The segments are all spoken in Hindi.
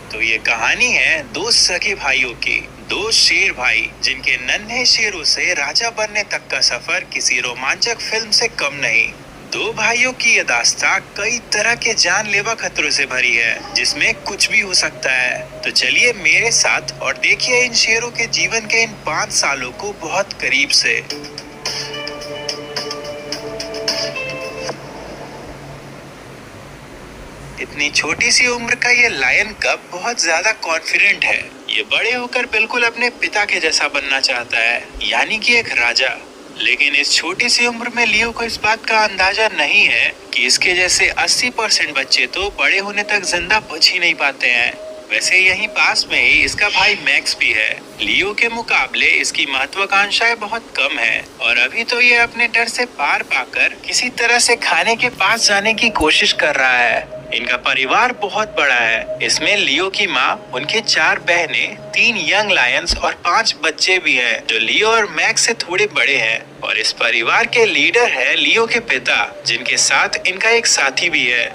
तो ये कहानी है दो सगे भाइयों की। दो शेर भाई जिनके नन्हे शेरों से राजा बनने तक का सफर किसी रोमांचक फिल्म से कम नहीं। दो भाइयों की ये दास्तां कई तरह के जानलेवा खतरों से भरी है, जिसमें कुछ भी हो सकता है। तो चलिए मेरे साथ और देखिए इन शेरों के जीवन के इन 5 सालों को बहुत करीब से। इतनी छोटी सी उम्र का ये लायन कब बहुत ज्यादा कॉन्फिडेंट है। ये बड़े होकर बिल्कुल अपने पिता के जैसा बनना चाहता है, यानी कि एक राजा। लेकिन इस छोटी सी उम्र में लियो को इस बात का अंदाजा नहीं है कि इसके जैसे 80% बच्चे तो बड़े होने तक जिंदा बच ही नहीं पाते हैं। वैसे यहीं पास में ही इसका भाई मैक्स भी है। लियो के मुकाबले इसकी महत्वाकांक्षाएं बहुत कम है और अभी तो ये अपने डर से पार पाकर किसी तरह से खाने के पास जाने की कोशिश कर रहा है। इनका परिवार बहुत बड़ा है। इसमें लियो की माँ, उनके 4 बहनें, 3 यंग लायंस और 5 बच्चे भी हैं, जो लियो और मैक्स से थोड़े बड़े हैं। और इस परिवार के लीडर है लियो के पिता, जिनके साथ इनका एक साथी भी है।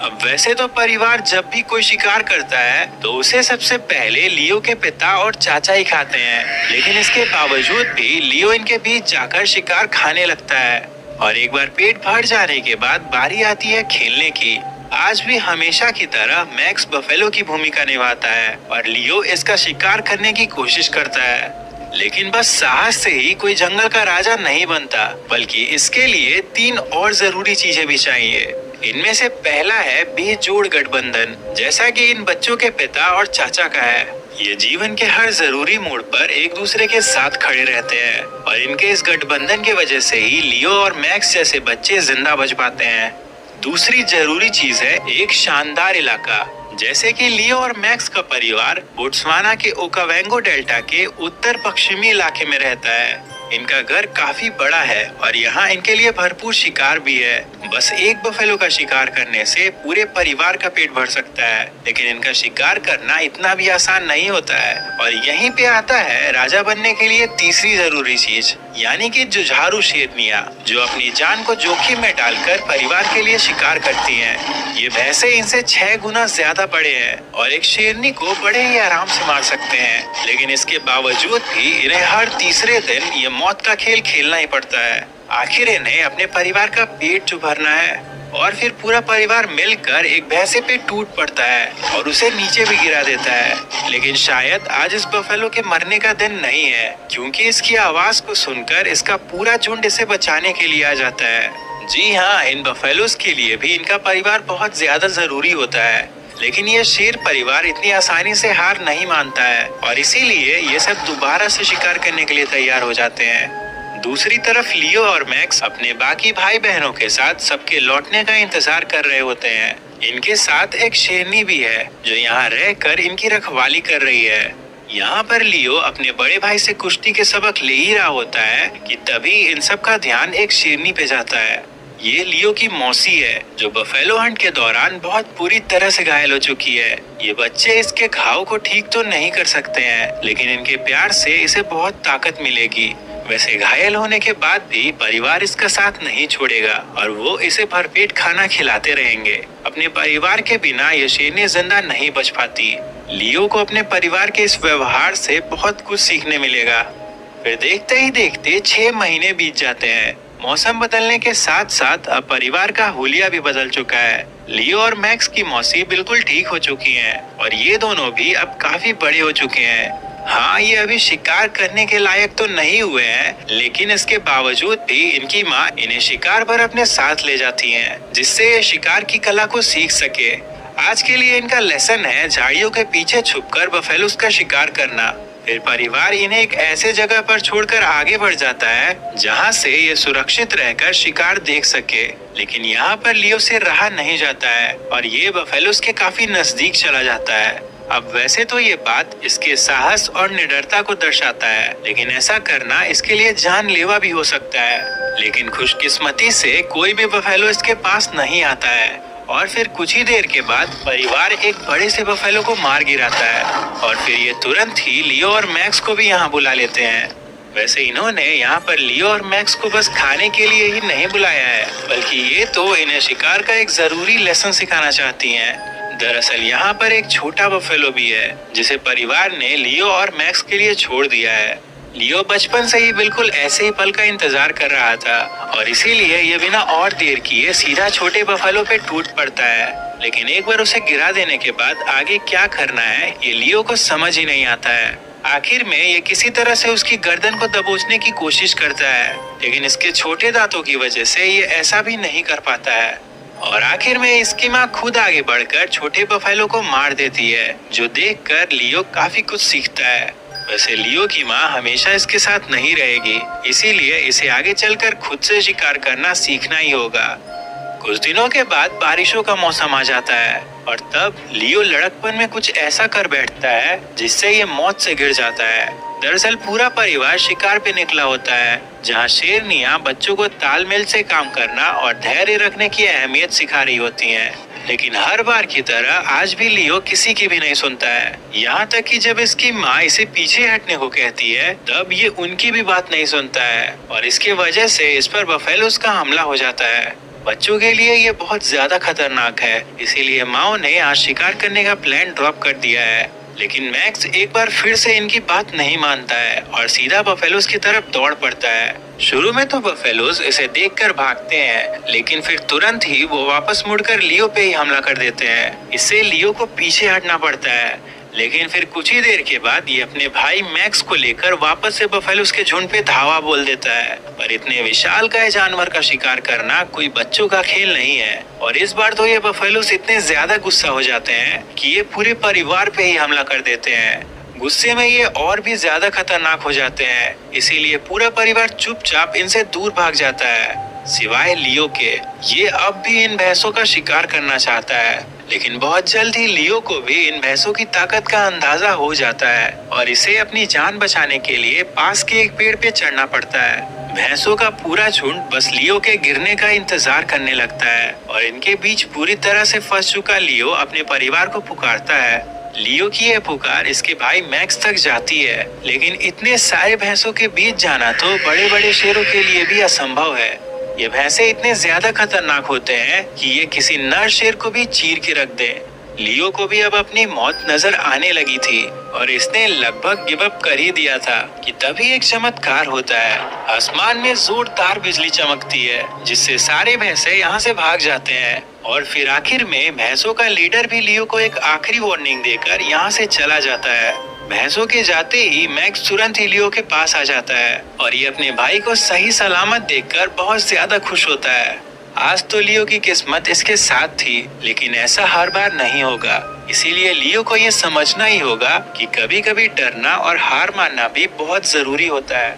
अब वैसे तो परिवार जब भी कोई शिकार करता है तो उसे सबसे पहले लियो के पिता और चाचा ही खाते हैं, लेकिन इसके बावजूद भी लियो इनके बीच जाकर शिकार खाने लगता है। और एक बार पेट भर जाने के बाद बारी आती है खेलने की। आज भी हमेशा की तरह मैक्स बफेलो की भूमिका निभाता है और लियो इसका शिकार करने की कोशिश करता है। लेकिन बस साहस से ही कोई जंगल का राजा नहीं बनता, बल्कि इसके लिए 3 और जरूरी चीजें भी चाहिए। इनमें से पहला है बेजोड़ गठबंधन, जैसा कि इन बच्चों के पिता और चाचा का है। ये जीवन के हर जरूरी मोड़ पर एक दूसरे के साथ खड़े रहते हैं और इनके इस गठबंधन की वजह से ही लियो और मैक्स जैसे बच्चे जिंदा बच पाते हैं। दूसरी जरूरी चीज है एक शानदार इलाका। जैसे कि लियो और मैक्स का परिवार बोट्सवाना के ओकावेंगो डेल्टा के उत्तर पश्चिमी इलाके में रहता है। इनका घर काफी बड़ा है और यहाँ इनके लिए भरपूर शिकार भी है। बस एक बफेलो का शिकार करने से पूरे परिवार का पेट भर सकता है, लेकिन इनका शिकार करना इतना भी आसान नहीं होता है। और यहीं पे आता है राजा बनने के लिए तीसरी जरूरी चीज, यानी कि जुझारू शेरनियां, जो अपनी जान को जोखिम में डालकर परिवार के लिए शिकार करती हैं। ये भैंसे इनसे 6 गुना ज्यादा बड़े हैं और एक शेरनी को बड़े ही आराम से मार सकते हैं, लेकिन इसके बावजूद भी इन्हें हर तीसरे दिन ये मौत का खेल खेलना ही पड़ता है। आखिर इन्हें अपने परिवार का पेट जो भरना है और फिर पूरा परिवार मिलकर एक भैंसे पे टूट पड़ता है और उसे नीचे भी गिरा देता है। लेकिन शायद आज इस बफेलो के मरने का दिन नहीं है, क्योंकि इसकी आवाज को सुनकर इसका पूरा झुंड इसे बचाने के लिए आ जाता है। जी हाँ, इन बफेलोज के लिए भी इनका परिवार बहुत ज्यादा जरूरी होता है, लेकिन ये शेर परिवार इतनी आसानी से हार नहीं मानता है और इसीलिए ये सब दोबारा से शिकार करने के लिए तैयार हो जाते हैं। दूसरी तरफ लियो और मैक्स अपने बाकी भाई बहनों के साथ सबके लौटने का इंतजार कर रहे होते हैं। इनके साथ एक शेरनी भी है जो यहाँ रहकर इनकी रखवाली कर रही है। यहाँ पर लियो अपने बड़े भाई से कुश्ती के सबक ले ही रहा होता है कि तभी इन सब का ध्यान एक शेरनी पे जाता है। ये लियो की मौसी है, जो बफेलो हंट के दौरान बहुत बुरी तरह से घायल हो चुकी है। ये बच्चे इसके घाव को ठीक तो नहीं कर सकते हैं, लेकिन इनके प्यार से इसे बहुत ताकत मिलेगी। वैसे घायल होने के बाद भी परिवार इसका साथ नहीं छोड़ेगा और वो इसे भरपेट खाना खिलाते रहेंगे। अपने परिवार के बिना ये शेरनी जिंदा नहीं बच पाती। लियो को अपने परिवार के इस व्यवहार से बहुत कुछ सीखने मिलेगा। फिर देखते ही देखते 6 महीने बीत जाते हैं। मौसम बदलने के साथ साथ अब परिवार का हुलिया भी बदल चुका है। लियो और मैक्स की मौसी बिल्कुल ठीक हो चुकी हैं और ये दोनों भी अब काफी बड़े हो चुके हैं। हाँ, ये अभी शिकार करने के लायक तो नहीं हुए हैं, लेकिन इसके बावजूद भी इनकी माँ इन्हें शिकार पर अपने साथ ले जाती हैं, जिससे ये शिकार की कला को सीख सके। आज के लिए इनका लेसन है झाड़ियों के पीछे छुपकर बफेलोज का शिकार करना। फिर परिवार इन्हें एक ऐसे जगह पर छोड़कर आगे बढ़ जाता है जहाँ से ये सुरक्षित रहकर शिकार देख सके। लेकिन यहाँ पर लियो से रहा नहीं जाता है और ये बफेलोज के काफी नजदीक चला जाता है। अब वैसे तो ये बात इसके साहस और निडरता को दर्शाता है, लेकिन ऐसा करना इसके लिए जानलेवा भी हो सकता है। लेकिन खुशकिस्मती से कोई भी बफेलो इसके पास नहीं आता है और फिर कुछ ही देर के बाद परिवार एक बड़े से बफेलो को मार गिराता है और फिर ये तुरंत ही लियो और मैक्स को भी यहाँ बुला लेते हैं। वैसे इन्होंने यहाँ पर लियो और मैक्स को बस खाने के लिए ही नहीं बुलाया है, बल्कि ये तो इन्हें शिकार का एक जरूरी लेसन सिखाना चाहती हैं। दरअसल यहाँ पर एक छोटा बफेलो भी है जिसे परिवार ने लियो और मैक्स के लिए छोड़ दिया है। लियो बचपन से ही बिल्कुल ऐसे ही पल का इंतजार कर रहा था और इसीलिए ये बिना और देर किए सीधा छोटे बफेलो पे टूट पड़ता है। लेकिन एक बार उसे गिरा देने के बाद आगे क्या करना है ये लियो को समझ ही नहीं आता है। आखिर में ये किसी तरह से उसकी गर्दन को दबोचने की कोशिश करता है, लेकिन इसके छोटे दांतों की वजह से ये ऐसा भी नहीं कर पाता है और आखिर में इसकी माँ खुद आगे बढ़कर छोटे बफेलो को मार देती है, जो देखकर लियो काफी कुछ सीखता है। वैसे लियो की माँ हमेशा इसके साथ नहीं रहेगी, इसीलिए इसे आगे चलकर खुद से शिकार करना सीखना ही होगा। कुछ दिनों के बाद बारिशों का मौसम आ जाता है और तब लियो लड़कपन में कुछ ऐसा कर बैठता है जिससे ये मौत से गिर जाता है। दरअसल पूरा परिवार शिकार पे निकला होता है, जहाँ शेरनियाँ बच्चों को तालमेल से काम करना और धैर्य रखने की अहमियत सिखा रही होती हैं। लेकिन हर बार की तरह आज भी लियो किसी की भी नहीं सुनता है। यहाँ तक कि जब इसकी माँ इसे पीछे हटने को कहती है तब ये उनकी भी बात नहीं सुनता है और इसकी वजह से इस पर बफेलोस का हमला हो जाता है। बच्चों के लिए ये बहुत ज्यादा खतरनाक है, इसीलिए माओ ने आज शिकार करने का प्लान ड्रॉप कर दिया है। लेकिन मैक्स एक बार फिर से इनकी बात नहीं मानता है और सीधा बफेलोस की तरफ दौड़ पड़ता है। शुरू में तो बफेलोस इसे देखकर भागते हैं, लेकिन फिर तुरंत ही वो वापस मुड़कर लियो पे ही हमला कर देते हैं। इससे लियो को पीछे हटना पड़ता है, लेकिन फिर कुछ ही देर के बाद ये अपने भाई मैक्स को लेकर वापस से बफेलोस के झुंड पे धावा बोल देता है। पर इतने विशालकाय जानवर का शिकार करना कोई बच्चों का खेल नहीं है और इस बार तो ये बफेलोस इतने ज्यादा गुस्सा हो जाते हैं कि ये पूरे परिवार पे ही हमला कर देते हैं। गुस्से में ये और भी ज्यादा खतरनाक हो जाते हैं, इसीलिए पूरा परिवार चुपचाप इनसे दूर भाग जाता है, सिवाय लियो के। ये अब भी इन भैंसों का शिकार करना चाहता है, लेकिन बहुत जल्द ही लियो को भी इन भैंसों की ताकत का अंदाजा हो जाता है और इसे अपनी जान बचाने के लिए पास के एक पेड़ पे चढ़ना पड़ता है। भैंसों का पूरा झुंड बस लियो के गिरने का इंतजार करने लगता है और इनके बीच पूरी तरह से फंस चुका लियो अपने परिवार को पुकारता है। लियो की यह पुकार इसके भाई मैक्स तक जाती है, लेकिन इतने सारे भैंसों के बीच जाना तो बड़े बड़े शेरों के लिए भी असंभव है। ये भैंसे इतने ज्यादा खतरनाक होते हैं कि ये किसी नर शेर को भी चीर के रख दे। लियो को भी अब अपनी मौत नजर आने लगी थी और इसने लगभग गिव अप कर ही दिया था कि तभी एक चमत्कार होता है। आसमान में जोरदार बिजली चमकती है, जिससे सारे भैंसे यहाँ से भाग जाते हैं और फिर आखिर में भैंसों का लीडर भी लियो को एक आखिरी वार्निंग देकर यहाँ से चला जाता है। भैंसों के जाते ही मैक्स तुरंत ही लियो के पास आ जाता है और ये अपने भाई को सही सलामत देखकर बहुत ज्यादा खुश होता है। आज तो लियो की किस्मत इसके साथ थी, लेकिन ऐसा हर बार नहीं होगा, इसीलिए लियो को ये समझना ही होगा कि कभी कभी डरना और हार मानना भी बहुत जरूरी होता है।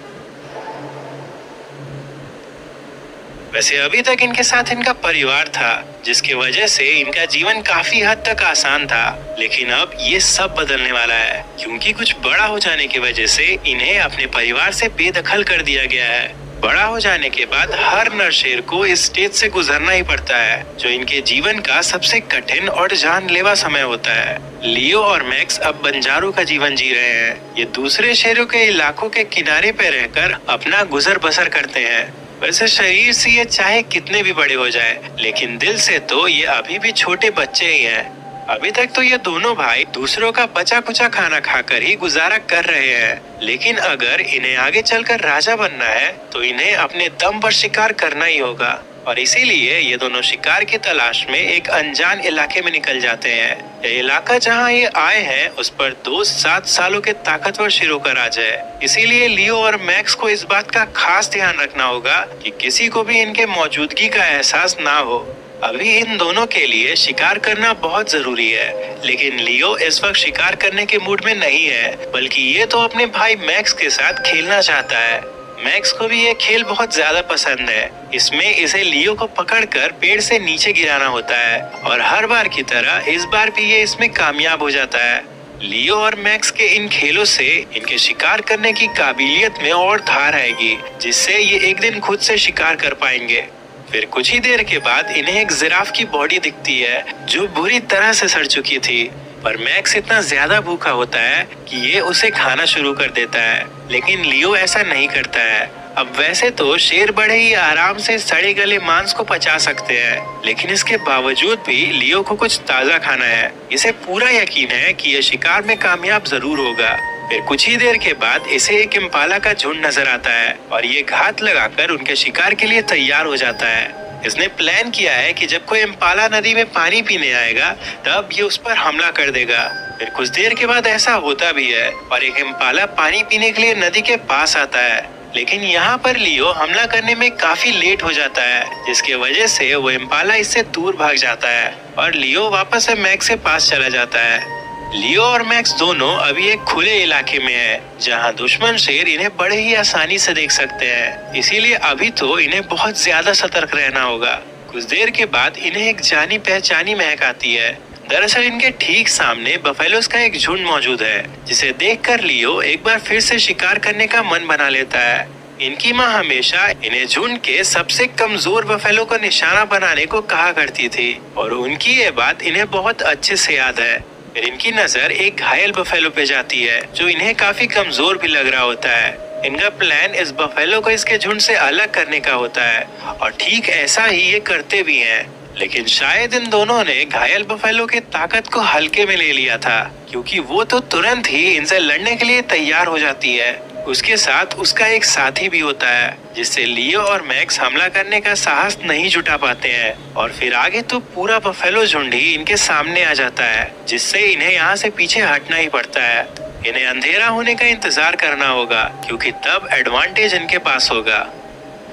वैसे अभी तक इनके साथ इनका परिवार था, जिसकी वजह से इनका जीवन काफी हद तक आसान था, लेकिन अब ये सब बदलने वाला है, क्योंकि कुछ बड़ा हो जाने की वजह से इन्हें अपने परिवार से बेदखल कर दिया गया है। बड़ा हो जाने के बाद हर नर शेर को इस स्टेज से गुजरना ही पड़ता है, जो इनके जीवन का सबसे कठिन और जानलेवा समय होता है। लियो और मैक्स अब बंजारों का जीवन जी रहे हैं। ये दूसरे शेरों के इलाकों के किनारे पे रहकर अपना गुजर बसर करते हैं। वैसे शरीर से ये चाहे कितने भी बड़े हो जाए, लेकिन दिल से तो ये अभी भी छोटे बच्चे ही हैं। अभी तक तो ये दोनों भाई दूसरों का बचा कुचा खाना खाकर ही गुजारा कर रहे हैं, लेकिन अगर इन्हें आगे चलकर राजा बनना है तो इन्हें अपने दम पर शिकार करना ही होगा और इसीलिए ये दोनों शिकार की तलाश में एक अनजान इलाके में निकल जाते हैं। ये इलाका जहाँ ये आए हैं उस पर 7 सालों के ताकतवर शेरों का राज है, इसीलिए लियो और मैक्स को इस बात का खास ध्यान रखना होगा कि किसी को भी इनके मौजूदगी का एहसास ना हो। अभी इन दोनों के लिए शिकार करना बहुत जरूरी है, लेकिन लियो इस वक्त शिकार करने के मूड में नहीं है, बल्कि ये तो अपने भाई मैक्स के साथ खेलना चाहता है। मैक्स को भी ये खेल बहुत ज्यादा पसंद है। इसमें इसे लियो को पकड़कर पेड़ से नीचे गिराना होता है और हर बार की तरह इस बार भी ये इसमें कामयाब हो जाता है। लियो और मैक्स के इन खेलों से इनके शिकार करने की काबिलियत में और धार आएगी, जिससे ये एक दिन खुद से शिकार कर पाएंगे। फिर कुछ ही देर के बाद इन्हें एक जिराफ की बॉडी दिखती है, जो बुरी तरह से सड़ चुकी थी, पर मैक्स इतना ज्यादा भूखा होता है कि ये उसे खाना शुरू कर देता है, लेकिन लियो ऐसा नहीं करता है। अब वैसे तो शेर बड़े ही आराम से सड़े गले मांस को पचा सकते हैं, लेकिन इसके बावजूद भी लियो को कुछ ताजा खाना है। इसे पूरा यकीन है कि यह शिकार में कामयाब जरूर होगा। फिर कुछ ही देर के बाद इसे एक इम्पाला का झुंड नजर आता है और ये घात लगाकर उनके शिकार के लिए तैयार हो जाता है। इसने प्लान किया है कि जब कोई इम्पाला नदी में पानी पीने आएगा तब ये उस पर हमला कर देगा। फिर कुछ देर के बाद ऐसा होता भी है और एक इम्पाला पानी पीने के लिए नदी के पास आता है, लेकिन यहाँ पर लियो हमला करने में काफी लेट हो जाता है, जिसकी वजह से वो इम्पाला इससे दूर भाग जाता है और लियो वापस से मैक्स के पास चला जाता है। लियो और मैक्स दोनों अभी एक खुले इलाके में है जहाँ दुश्मन शेर इन्हें बड़े ही आसानी से देख सकते हैं, इसीलिए अभी तो इन्हें बहुत ज्यादा सतर्क रहना होगा। कुछ देर के बाद इन्हें एक जानी पहचानी महक आती है। दरअसल इनके ठीक सामने बफेलोस का एक झुंड मौजूद है, जिसे देखकर लियो एक बार फिर से शिकार करने का मन बना लेता है। इनकी माँ हमेशा इन्हें झुंड के सबसे कमजोर बफेलो को निशाना बनाने को कहा करती थी और उनकी ये बात इन्हें बहुत अच्छे से याद है। फिर इनकी नजर एक घायल बफेलो पे जाती है जो इन्हें काफी कमजोर भी लग रहा होता है। इनका प्लान इस बफेलो को इसके झुंड से अलग करने का होता है और ठीक ऐसा ही ये करते भी हैं। लेकिन शायद इन दोनों ने घायल बफेलो की ताकत को हल्के में ले लिया था, क्योंकि वो तो तुरंत ही इनसे लड़ने के लिए तैयार हो जाती है। उसके साथ उसका एक साथी भी होता है, जिससे लियो और मैक्स हमला करने का साहस नहीं जुटा पाते हैं और फिर आगे तो पूरा बफेलो झुंड ही इनके सामने आ जाता है, जिससे इन्हें यहाँ से पीछे हटना ही पड़ता है। इन्हें अंधेरा होने का इंतजार करना होगा, क्योंकि तब एडवांटेज इनके पास होगा।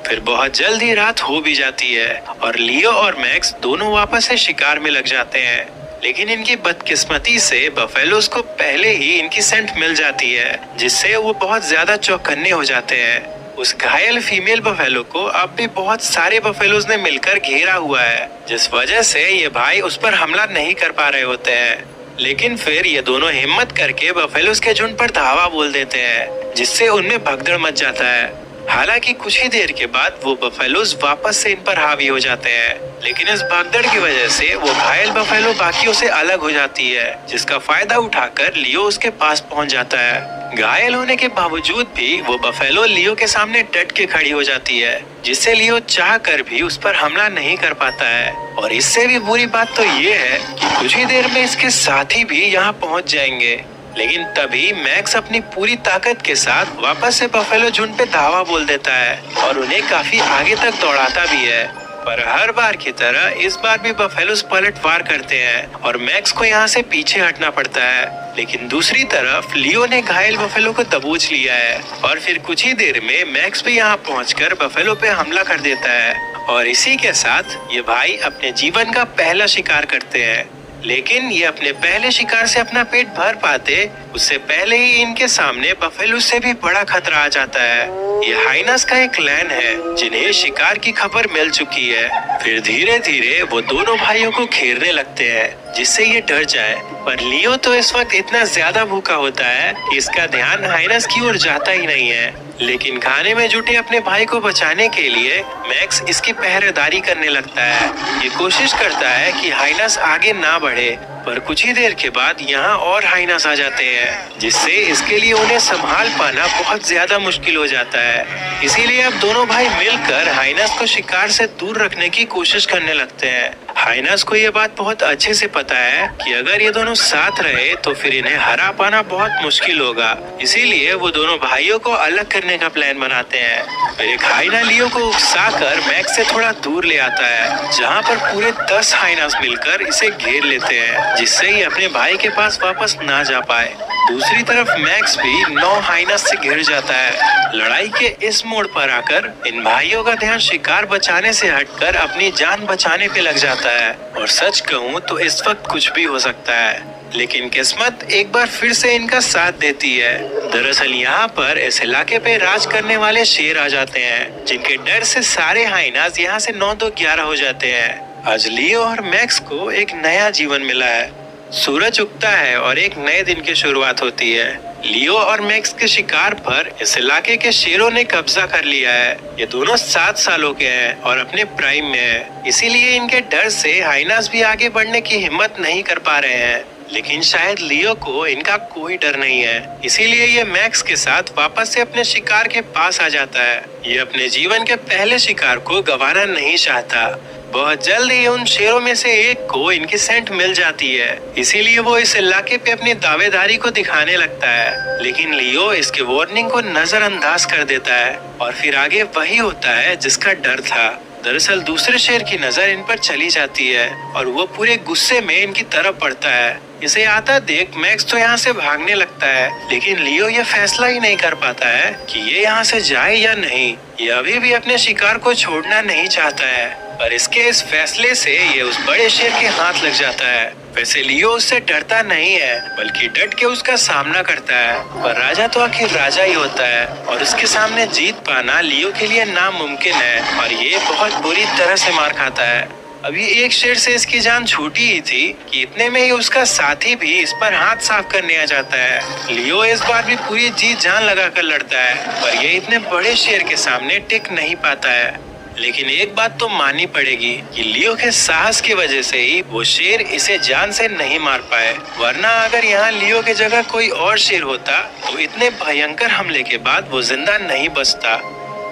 फिर बहुत जल्द ही रात हो भी जाती है और लियो और मैक्स दोनों वापस से शिकार में लग जाते हैं, लेकिन इनकी बदकिस्मती से बफेलोस को पहले ही इनकी सेंट मिल जाती है, जिससे वो बहुत ज्यादा चौकन्ने हो जाते हैं। उस घायल फीमेल बफेलो को अब भी बहुत सारे बफेलोस ने मिलकर घेरा हुआ है, जिस वजह से ये भाई उस पर हमला नहीं कर पा रहे होते हैं। लेकिन फिर ये दोनों हिम्मत करके बफेलोस के झुंड पर धावा बोल देते हैं, जिससे उनमें भगदड़ मच जाता है। हालांकि कुछ ही देर के बाद वो बफेलोस वापस से इन पर हावी हो जाते हैं, लेकिन इस भागदड़ की वजह से वो घायल बफेलो बाकियों से अलग हो जाती है, जिसका फायदा उठाकर लियो उसके पास पहुंच जाता है। घायल होने के बावजूद भी वो बफेलो लियो के सामने डट के खड़ी हो जाती है, जिससे लियो चाह कर भी उस पर हमला नहीं कर पाता है। और इससे भी बुरी बात तो ये है कि कुछ ही देर में इसके साथी भी यहाँ पहुँच जाएंगे। लेकिन तभी मैक्स अपनी पूरी ताकत के साथ वापस से बफेलो झुंड पे धावा बोल देता है और उन्हें काफी आगे तक दौड़ाता भी है। पर हर बार की तरह इस बार भी बफेलोस पलटवार करते हैं और मैक्स को यहाँ से पीछे हटना पड़ता है। लेकिन दूसरी तरफ लियो ने घायल बफेलो को दबोच लिया है और फिर कुछ ही देर में मैक्स भी यहाँ पहुंचकर बफेलो पे हमला कर देता है और इसी के साथ ये भाई अपने जीवन का पहला शिकार करते हैं। लेकिन ये अपने पहले शिकार से अपना पेट भर पाते उससे पहले ही इनके सामने बफेलो से भी बड़ा खतरा आ जाता है। ये हाइनस का एक क्लैन है जिन्हें शिकार की खबर मिल चुकी है। फिर धीरे धीरे वो दोनों भाइयों को घेरने लगते हैं, जिससे ये डर जाए। पर लियो तो इस वक्त इतना ज्यादा भूखा होता है कि इसका ध्यान हाइनस की ओर जाता ही नहीं है। लेकिन खाने में जुटे अपने भाई को बचाने के लिए मैक्स इसकी पहरेदारी करने लगता है। ये कोशिश करता है कि हाइनस आगे ना बढ़े, पर कुछ ही देर के बाद यहाँ और हाइनस आ जाते हैं, जिससे इसके लिए उन्हें संभाल पाना बहुत ज्यादा मुश्किल हो जाता है। इसीलिए अब दोनों भाई मिलकर हाइनस को शिकार से दूर रखने की कोशिश करने लगते हैं। हाइनस को ये बात बहुत अच्छे से पता है कि अगर ये दोनों साथ रहे तो फिर इन्हें हरा पाना बहुत मुश्किल होगा। इसीलिए वो दोनों भाइयों को अलग करने का प्लान बनाते हैं। फिर एक हाइना लियो को उकसाकर मैक्स से थोड़ा दूर ले आता है, जहाँ पर पूरे 10 हाइनास मिलकर इसे घेर लेते हैं, जिससे ये अपने भाई के पास वापस ना जा पाए। दूसरी तरफ मैक्स भी 9 हाइनस से घिर जाता है। लड़ाई के इस मोड़ पर आकर इन भाइयों का ध्यान शिकार बचाने से हटकर अपनी जान बचाने पे लग जाता है। और सच कहूँ तो इस वक्त कुछ भी हो सकता है, लेकिन किस्मत एक बार फिर से इनका साथ देती है। दरअसल यहाँ पर इस इलाके पे राज करने वाले शेर आ जाते हैं, जिनके डर से सारे हाइनास यहाँ से 9-2-11 हो जाते हैं। आज लियो और मैक्स को एक नया जीवन मिला है। सूरज उगता है और एक नए दिन की शुरुआत होती है। लियो और मैक्स के शिकार पर इस इलाके के शेरों ने कब्जा कर लिया है। ये दोनों 7 सालों के हैं और अपने प्राइम में हैं। इसीलिए इनके डर से हाइनास भी आगे बढ़ने की हिम्मत नहीं कर पा रहे हैं। लेकिन शायद लियो को इनका कोई डर नहीं है, इसीलिए ये मैक्स के साथ वापस से अपने शिकार के पास आ जाता है। ये अपने जीवन के पहले शिकार को गंवाना नहीं चाहता। बहुत जल्द ही उन शेरों में से एक को इनकी सेंट मिल जाती है, इसीलिए वो इस इलाके पे अपनी दावेदारी को दिखाने लगता है। लेकिन लियो इसके वार्निंग को नजरअंदाज कर देता है और फिर आगे वही होता है जिसका डर था। दरअसल दूसरे शेर की नजर इन पर चली जाती है और वो पूरे गुस्से में इनकी तरफ बढ़ता है। इसे आता देख मैक्स तो यहाँ से भागने लगता है, लेकिन लियो ये फैसला ही नहीं कर पाता है कि ये यहाँ से जाए या नहीं। ये अभी भी अपने शिकार को छोड़ना नहीं चाहता है, पर इसके इस फैसले से ये उस बड़े शेर के हाथ लग जाता है। वैसे लियो उससे डरता नहीं है, बल्कि डट के उसका सामना करता है। पर राजा तो आखिर राजा ही होता है और उसके सामने जीत पाना लियो के लिए नामुमकिन है और ये बहुत बुरी तरह से मार खाता है। अभी एक शेर से इसकी जान छूटी ही थी कि इतने में ही उसका साथी भी इस पर हाथ साफ करने आ जाता है। लियो इस बार भी पूरी जी जान लगाकर लड़ता है, पर ये इतने बड़े शेर के सामने टिक नहीं पाता है। लेकिन एक बात तो माननी पड़ेगी कि लियो के साहस की वजह से ही वो शेर इसे जान से नहीं मार पाए, वरना अगर यहाँ लियो की जगह कोई और शेर होता तो इतने भयंकर हमले के बाद वो जिंदा नहीं बचता।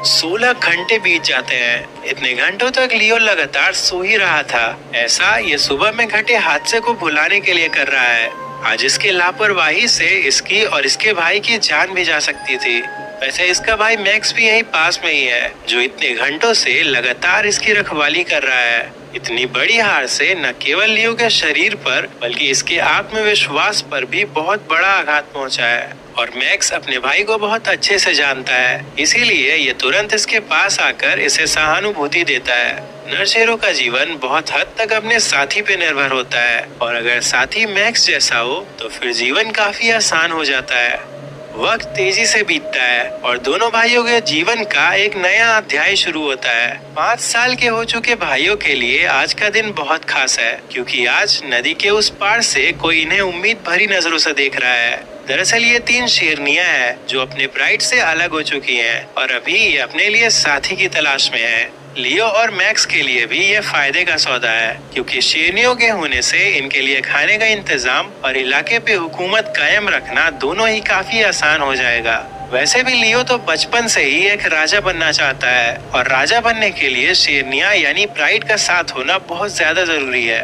16 घंटे बीत जाते हैं। इतने घंटों तक लियो लगातार सो ही रहा था। ऐसा ये सुबह में घटे हादसे को भुलाने के लिए कर रहा है। आज इसके लापरवाही से इसकी और इसके भाई की जान भी जा सकती थी। वैसे इसका भाई मैक्स भी यही पास में ही है, जो इतने घंटों से लगातार इसकी रखवाली कर रहा है। इतनी बड़ी हार से न केवल लियो के शरीर पर बल्कि इसके आत्मविश्वास पर भी बहुत बड़ा आघात पहुंचा है और मैक्स अपने भाई को बहुत अच्छे से जानता है, इसीलिए ये तुरंत इसके पास आकर इसे सहानुभूति देता है। नरशेरों का जीवन बहुत हद तक अपने साथी पे निर्भर होता है और अगर साथी मैक्स जैसा हो तो फिर जीवन काफी आसान हो जाता है। वक्त तेजी से बीतता है और दोनों भाइयों के जीवन का एक नया अध्याय शुरू होता है। 5 साल के हो चुके भाइयों के लिए आज का दिन बहुत खास है, क्योंकि आज नदी के उस पार से कोई इन्हें उम्मीद भरी नजरों से देख रहा है। दरअसल ये 3 शेरनियां हैं जो अपने ब्राइड से अलग हो चुकी हैं और अभी ये अपने लिए साथी की तलाश में है। लियो और मैक्स के लिए भी ये फायदे का सौदा है, क्योंकि शेरनियों के होने से इनके लिए खाने का इंतजाम और इलाके पे हुकूमत कायम रखना दोनों ही काफी आसान हो जाएगा। वैसे भी लियो तो बचपन से ही एक राजा बनना चाहता है और राजा बनने के लिए शेरनियां यानी प्राइड का साथ होना बहुत ज्यादा जरूरी है।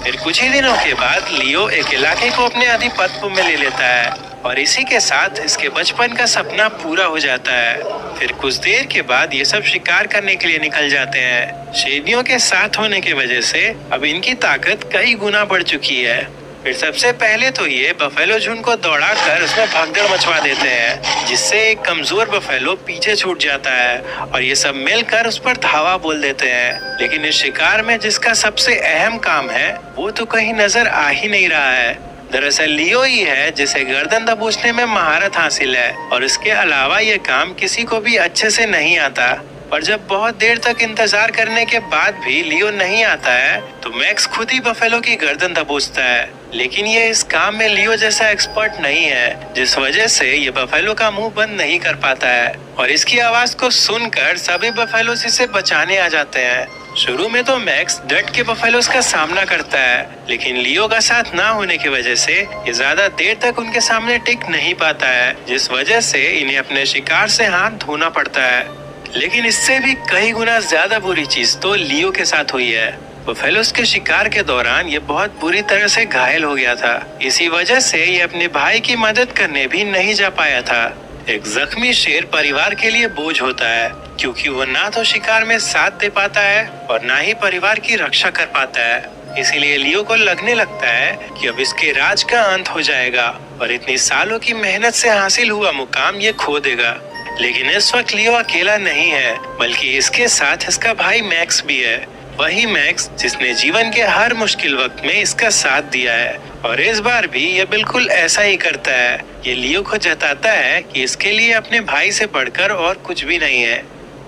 फिर कुछ ही दिनों के बाद लियो एक इलाके को अपने आधिपत्य में ले लेता है और इसी के साथ इसके बचपन का सपना पूरा हो जाता है। फिर कुछ देर के बाद ये सब शिकार करने के लिए निकल जाते हैं। शेरनियों के साथ होने की वजह से अब इनकी ताकत कई गुना बढ़ चुकी है। फिर सबसे पहले तो ये बफेलो झुंड को दौड़ाकर उसमें भगदड़ मचवा देते हैं, जिससे एक कमजोर बफेलो पीछे छूट जाता है और ये सब मिलकर उस पर धावा बोल देते हैं। लेकिन इस शिकार में जिसका सबसे अहम काम है वो तो कहीं नजर आ ही नहीं रहा है। दरअसल लियो ही है जिसे गर्दन दबोचने में महारत हासिल है और इसके अलावा ये काम किसी को भी अच्छे से नहीं आता। पर जब बहुत देर तक इंतजार करने के बाद भी लियो नहीं आता है तो मैक्स खुद ही बफेलो की गर्दन दबोचता है। लेकिन ये इस काम में लियो जैसा एक्सपर्ट नहीं है, जिस वजह से ये बफेलो का मुंह बंद नहीं कर पाता है और इसकी आवाज को सुनकर सभी बफेलोस इसे बचाने आ जाते हैं। शुरू में तो मैक्स डट के बफेलोस का सामना करता है, लेकिन लियो का साथ ना होने की वजह से ये ज्यादा देर तक उनके सामने टिक नहीं पाता है, जिस वजह से इन्हें अपने शिकार से हाथ धोना पड़ता है। लेकिन इससे भी कई गुना ज्यादा बुरी चीज तो लियो के साथ हुई है। बफेलोस के शिकार के दौरान ये बहुत बुरी तरह से घायल हो गया था। इसी वजह से ये अपने भाई की मदद करने भी नहीं जा पाया था। एक जख्मी शेर परिवार के लिए बोझ होता है, क्योंकि वो ना तो शिकार में साथ दे पाता है और ना ही परिवार की रक्षा कर पाता है। इसीलिए लियो को लगने लगता है कि अब इसके राज का अंत हो जाएगा और इतनी सालों की मेहनत से हासिल हुआ मुकाम ये खो देगा। लेकिन इस वक्त लियो अकेला नहीं है, बल्कि इसके साथ इसका भाई मैक्स भी है। वही मैक्स जिसने जीवन के हर मुश्किल वक्त में इसका साथ दिया है और इस बार भी ये बिल्कुल ऐसा ही करता है। ये लियो को जताता है कि इसके लिए अपने भाई से बढ़कर और कुछ भी नहीं है।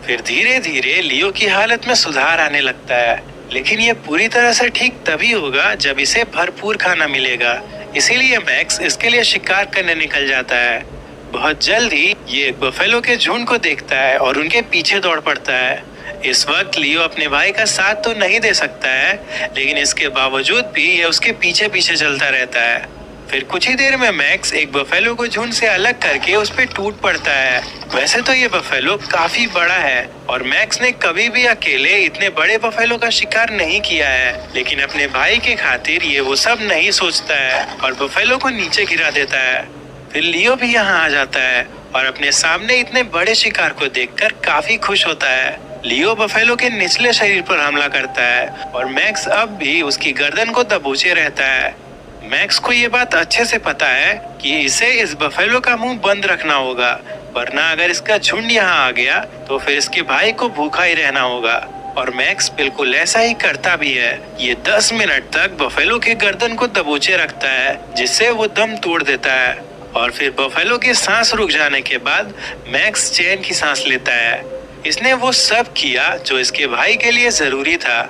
फिर धीरे धीरे लियो की हालत में सुधार आने लगता है, लेकिन ये पूरी तरह से ठीक तभी होगा जब इसे भरपूर खाना मिलेगा। इसीलिए मैक्स इसके लिए शिकार करने निकल जाता है। बहुत जल्द ही ये बफेलो के झुंड को देखता है और उनके पीछे दौड़ पड़ता है। इस वक्त लियो अपने भाई का साथ तो नहीं दे सकता है, लेकिन इसके बावजूद भी ये उसके पीछे पीछे चलता रहता है। फिर कुछ ही देर में मैक्स एक बफेलो को झुंड से अलग करके उस पे टूट पड़ता है। वैसे तो ये बफेलो काफी बड़ा है और मैक्स ने कभी भी अकेले इतने बड़े बफेलो का शिकार नहीं किया है, लेकिन अपने भाई के खातिर ये वो सब नहीं सोचता है और बफेलो को नीचे गिरा देता है। फिर लियो भी यहाँ आ जाता है और अपने सामने इतने बड़े शिकार को देखकर काफी खुश होता है। लियो बफेलो के निचले शरीर पर हमला करता है और मैक्स अब भी उसकी गर्दन को दबोचे रहता है। मैक्स को ये बात अच्छे से पता है कि इसे इस बफेलो का मुंह बंद रखना होगा, वरना अगर इसका झुंड यहाँ आ गया तो फिर इसके भाई को भूखा ही रहना होगा। और मैक्स बिल्कुल ऐसा ही करता भी है। ये 10 मिनट तक बफेलो के गर्दन को दबोचे रखता है, जिससे वो दम तोड़ देता है। और फिर बफेलो की सांस रुक जाने के बाद मैक्स चैन की सांस लेता है। इसने वो सब किया जो इसके भाई के लिए जरूरी था।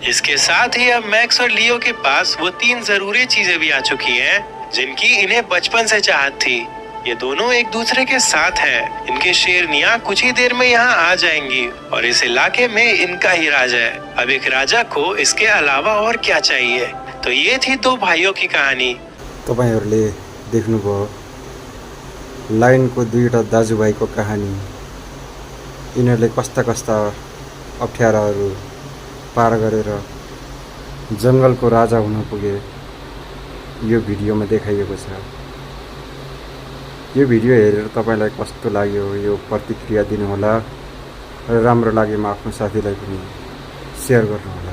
इसके साथ ही अब मैक्स और लियो के पास वो 3 जरूरी चीजें भी आ चुकी हैं, जिनकी इन्हें बचपन से चाहत थी। ये दोनों एक दूसरे के साथ हैं। इनकी शेरनियां कुछ ही देर में यहाँ आ जाएंगी और इस इलाके में इनका ही राज है। अब एक राजा को इसके अलावा और क्या चाहिए। तो ये थी 2 भाइयों की कहानी। तपाईहरुले देख्नुभयो लायनको 2 दाजुभाइको कहानी। यिनीहरूले कस्ता कस्ता अप्ठ्याराहरू पार गरेर जङ्गलको राजा हुन पुगे, यो भिडियोमा देखाइएको छ। यो भिडियो हेरेर तपाईलाई कस्तो लाग्यो यो प्रतिक्रिया दिनुहोला र राम्रो लागेमा आफ्नो साथीलाई पनि सेयर गर्नुहोला।